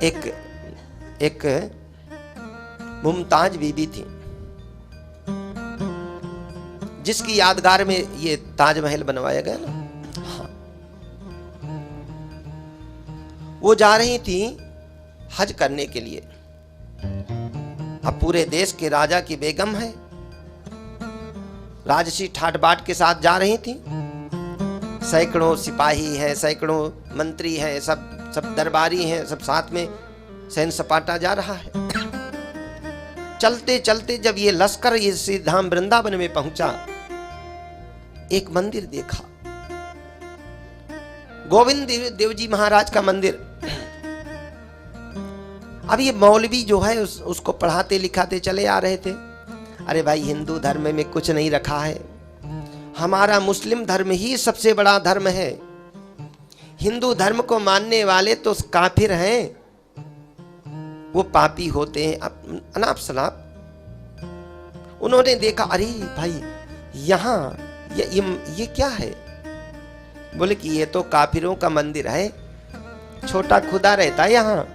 एक मुमताज बीबी थी, जिसकी यादगार में ये ताजमहल बनवाया गया ना। हाँ। वो जा रही थी हज करने के लिए। अब पूरे देश के राजा की बेगम है, राजसी ठाट बाट के साथ जा रही थी। सैकड़ों सिपाही हैं, सैकड़ों मंत्री हैं, सब दरबारी हैं, सब साथ में सैन्य सपाटा जा रहा है। चलते चलते जब ये लश्कर ये श्री धाम वृंदावन में पहुंचा, एक मंदिर देखा, गोविंद देव जी महाराज का मंदिर। अब ये मौलवी जो है उसको पढ़ाते लिखाते चले आ रहे थे। अरे भाई, हिंदू धर्म में कुछ नहीं रखा है, हमारा मुस्लिम धर्म ही सबसे बड़ा धर्म है। हिंदू धर्म को मानने वाले तो काफिर हैं, वो पापी होते हैं, अनाप शनाप। उन्होंने देखा, अरे भाई यहाँ ये क्या है? बोले कि ये तो काफिरों का मंदिर है, छोटा खुदा रहता है यहाँ।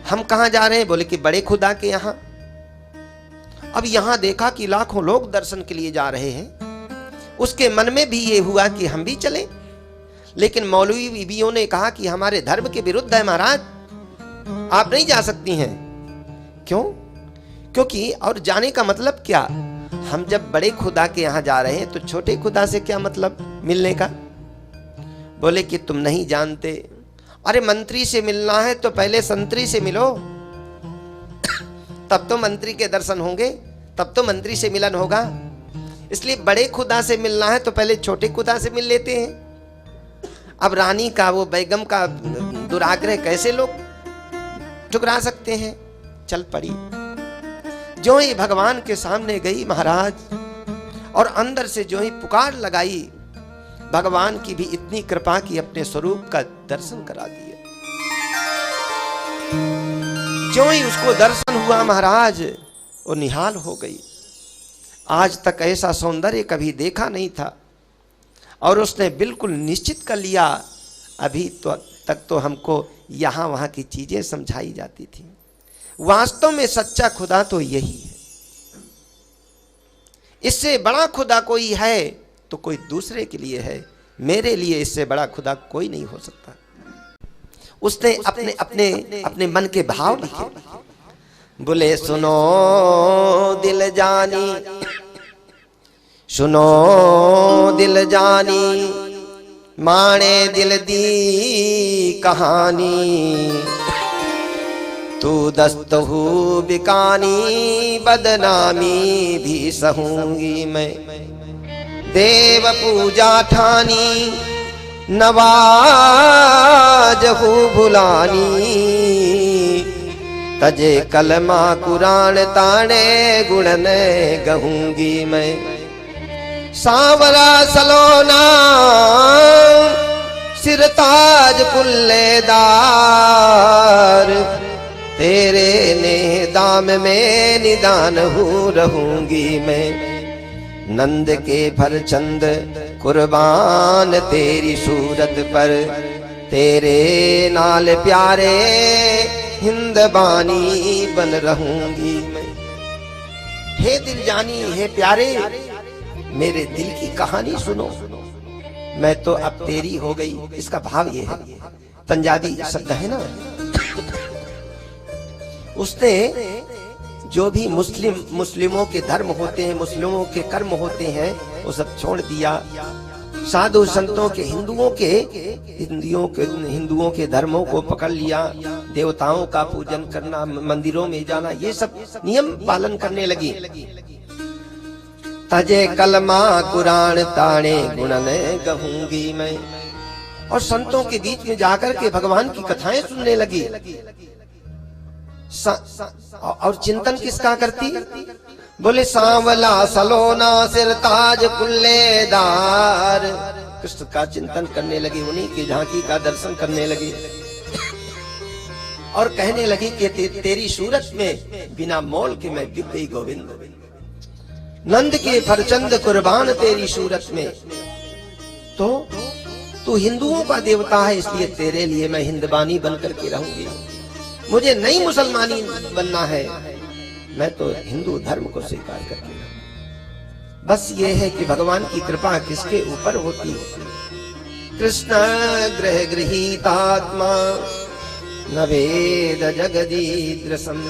हम कहाँ जा रहे हैं? बोले कि बड़े खुदा के यहाँ। अब यहाँ देखा कि लाखों लोग दर्शन के लिए जा रहे हैं। उसके मन में भी ये हुआ कि हम भी चलें, लेकिन मौलवी बीबियों ने कहा कि हमारे धर्म के विरुद्ध है महाराज, आप नहीं जा सकती हैं। क्यों? क्योंकि और जाने का मतलब क्या? हम जब बड़े खुदा के यहाँ जा रहे हैं तो छोटे खुदा से क्या मतलब मिलने का? बोले कि तुम नहीं जानते, अरे मंत्री से मिलना है तो पहले संतरी से मिलो, तब तो मंत्री के दर्शन होंगे, तब तो मंत्री से मिलन होगा। इसलिए बड़े खुदा से मिलना है तो पहले छोटे खुदा से मिल लेते हैं। अब रानी का, वो बेगम का दुराग्रह कैसे लोग ठुकरा सकते हैं? चल पड़ी। जो ही भगवान के सामने गई महाराज, और अंदर से जो ही पुकार लगाई, भगवान की भी इतनी कृपा की अपने स्वरूप का दर्शन करा दिया। जो ही उसको दर्शन हुआ महाराज, वो निहाल हो गई। आज तक ऐसा सौंदर्य कभी देखा नहीं था, और उसने बिल्कुल निश्चित कर लिया, अभी तो तक तो हमको यहाँ वहाँ की चीजें समझाई जाती थी, वास्तव में सच्चा खुदा तो यही है। इससे बड़ा खुदा कोई है तो कोई दूसरे के लिए है, मेरे लिए इससे बड़ा खुदा कोई नहीं हो सकता। उसने अपने अपने अपने मन के भाव लिखे। बोले सुनो दिल जानी, सुनो दिल जानी, माने दिल दी कहानी, तू दस्तहू बिकानी, बदनामी भी सहूंगी मैं, देव पूजा ठानी, नवाज हूँ भुलानी, तजे कलमा कुरान ताने, गुणन गहूंगी मैं, सांवरा सलोना सिरताज कुल्लेदार, तेरे ने दाम में निदान हूँ रहूंगी मैं, नंद के भरचंद कुर्बान तेरी सूरत पर, तेरे नाल प्यारे हिंद बानी बन रहूंगी मैं। हे दिल जानी, हे प्यारे, मेरे दिल की कहानी सुनो, मैं तो अब तेरी हो गई। इसका भाव ये है, पंजाबी शब्द है ना। उसने जो भी मुस्लिमों के धर्म होते हैं, मुस्लिमों के कर्म होते हैं, वो सब छोड़ दिया। साधु संतों के, हिंदुओं के धर्मों को पकड़ लिया। देवताओं का पूजन करना, मंदिरों में जाना, ये सब नियम पालन करने लगी। तजे कलमा कुरान ताने, गुणन गहूंगी मैं। और संतों के बीच में जाकर के भगवान की कथाएं सुनने लगी। और चिंतन किसका करती? बोले सांवला सलोना सिरताज कुल्लेदार, कृष्ण का चिंतन करने लगी, उन्हीं की झांकी का दर्शन करने लगी। और कहने लगी कि तेरी सूरत में बिना मोल के मैं बिक गई गोविंद, नंद के फरचंद कुर्बान तेरी सूरत में। तो तू हिंदुओं का देवता है, इसलिए तेरे लिए मैं हिंदबानी बनकर के रहूंगी। मुझे नई मुसलमानी बनना है, मैं तो हिंदू धर्म को स्वीकार कर लिया। बस ये है कि भगवान की कृपा किसके ऊपर होती है। कृष्ण ग्रह गृहीतात्मा न वेद जगदीदृशम्।